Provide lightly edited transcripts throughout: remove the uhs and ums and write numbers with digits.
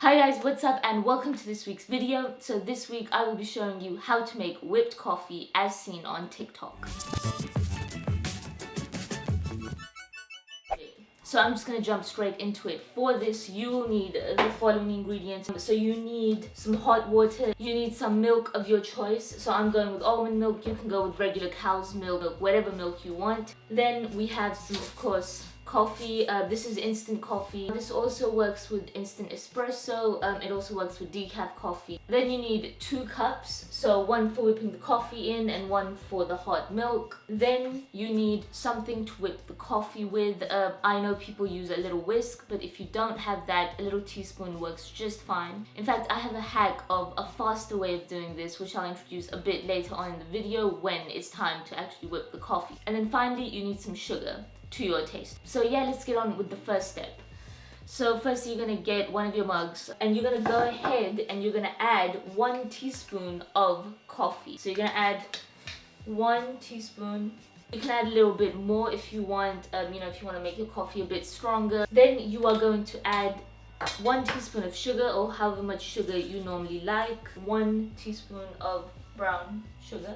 Hi guys, what's up and welcome to this week's video. So this week I will be showing you how to make whipped coffee as seen on TikTok. So I'm just gonna jump straight into it. For this, you will need the following ingredients. So you need some hot water, you need some milk of your choice. So I'm going with almond milk, you can go with regular cow's milk, whatever milk you want. Then we have some, of course, coffee. This is instant coffee. This also works with instant espresso. It also works with decaf coffee. Then you need 2 cups, so one for whipping the coffee in and one for the hot milk. Then you need something to whip the coffee with. I know people use a little whisk, but if you don't have that, a little teaspoon works just fine. In fact, I have a hack of a faster way of doing this, which I'll introduce a bit later on in the video when it's time to actually whip the coffee. And then finally, you need some sugar to your taste. So yeah, let's get on with the first step. So first you're gonna get one of your mugs and you're gonna go ahead and you're gonna add 1 teaspoon of coffee. So you're gonna add 1 teaspoon. You can add a little bit more if you want, if you want to make your coffee a bit stronger. Then you are going to add 1 teaspoon of sugar, or however much sugar you normally like. 1 teaspoon of brown sugar.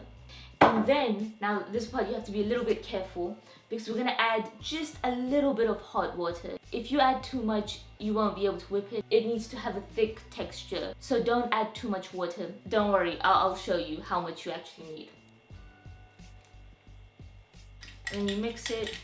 And then, now this part you have to be a little bit careful because we're gonna add just a little bit of hot water. If you add too much, you won't be able to whip it. It needs to have a thick texture, so don't add too much water. Don't worry, I'll show you how much you actually need. And you mix it.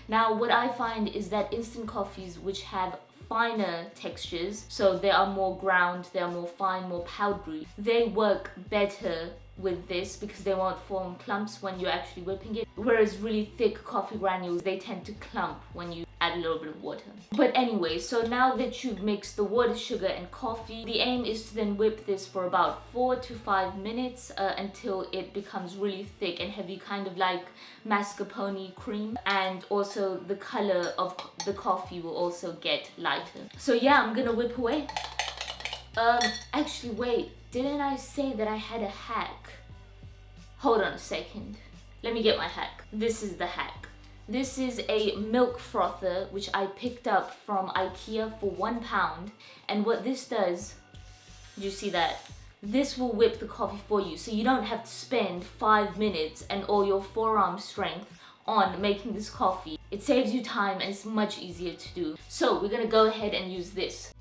Now what I find is that instant coffees which have finer textures, so they are more ground, they are more fine, more powdery, they work better with this because they won't form clumps when you're actually whipping it, whereas really thick coffee granules, they tend to clump when you add a little bit of water. But anyway, so now that you've mixed the water, sugar and coffee, the aim is to then whip this for about 4 to 5 minutes until it becomes really thick and heavy, kind of like mascarpone cream, and also the color of the coffee will also get lighter. So yeah, I'm gonna whip away. Actually wait, didn't I say that I had a hack? Hold on a second. Let me get my hack. This is the hack. This is a milk frother which I picked up from IKEA for £1. And what this does, you see that? This will whip the coffee for you, so you don't have to spend 5 minutes and all your forearm strength on making this coffee. It saves you time and it's much easier to do. So we're gonna go ahead and use this.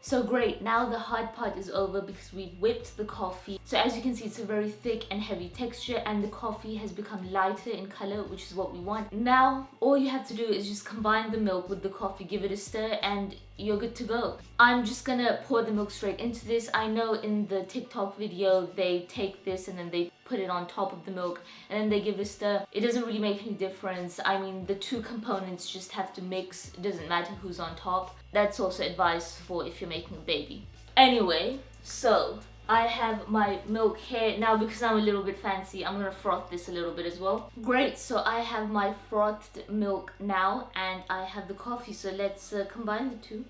So great, now the hard part is over because we've whipped the coffee. So as you can see, it's a very thick and heavy texture and the coffee has become lighter in color, which is what we want. Now, all you have to do is just combine the milk with the coffee, give it a stir, and you're good to go. I'm just gonna pour the milk straight into this. I know in the TikTok video, they take this and then they put it on top of the milk and then they give it a stir. It doesn't really make any difference. I mean, the 2 components just have to mix. It doesn't matter who's on top. That's also advice for if you're making a baby. Anyway, so I have my milk here. Now because I'm a little bit fancy, I'm gonna froth this a little bit as well. Great, so I have my frothed milk now and I have the coffee, so let's combine the 2.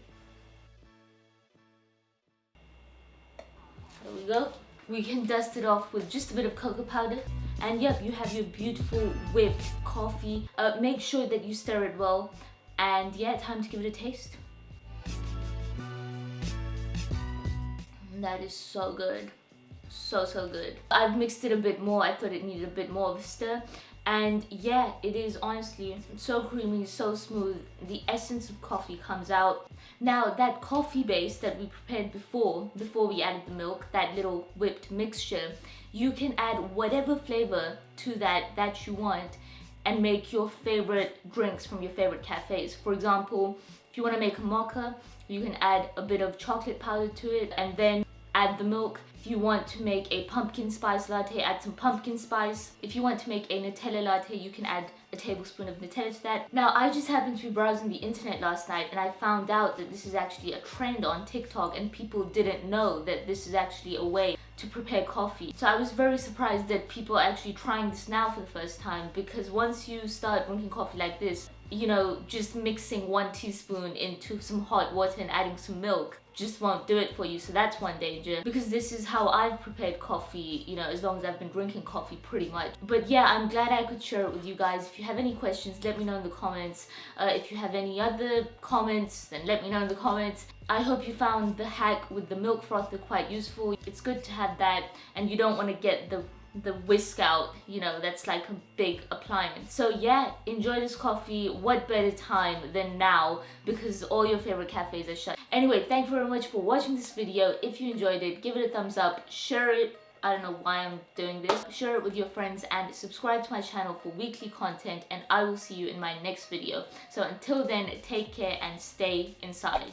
There we go. We can dust it off with just a bit of cocoa powder. And yep, you have your beautiful whipped coffee. Make sure that you stir it well. And yeah, time to give it a taste. That is so good. So good. I've mixed it a bit more. I thought it needed a bit more of a stir. And yeah, it is honestly so creamy, so smooth. The essence of coffee comes out. Now that coffee base that we prepared before we added the milk, that little whipped mixture, you can add whatever flavor to that you want and make your favorite drinks from your favorite cafes. For example, if you want to make a mocha, you can add a bit of chocolate powder to it and then add the milk. If you want to make a pumpkin spice latte, add some pumpkin spice. If you want to make a Nutella latte, you can add a tablespoon of Nutella to that. Now, I just happened to be browsing the internet last night and I found out that this is actually a trend on TikTok and people didn't know that this is actually a way to prepare coffee. So I was very surprised that people are actually trying this now for the first time, because once you start drinking coffee like this, you know, just mixing 1 teaspoon into some hot water and adding some milk just won't do it for you. So that's one danger, because this is how I've prepared coffee, you know, as long as I've been drinking coffee pretty much. But yeah, I'm glad I could share it with you guys. If you have any questions, let me know in the comments. If you have any other comments, then let me know in the comments. I hope you found the hack with the milk frother quite useful. It's good to have that, and you don't want to get the whisk out, you know, that's like a big appliance. So yeah, enjoy this coffee. What better time than now, because all your favorite cafes are shut. Anyway, thank you very much for watching this video. If you enjoyed it, give it a thumbs up, share it. I don't know why I'm doing this. Share it with your friends and subscribe to my channel for weekly content, and I will see you in my next video. So until then, take care and stay inside.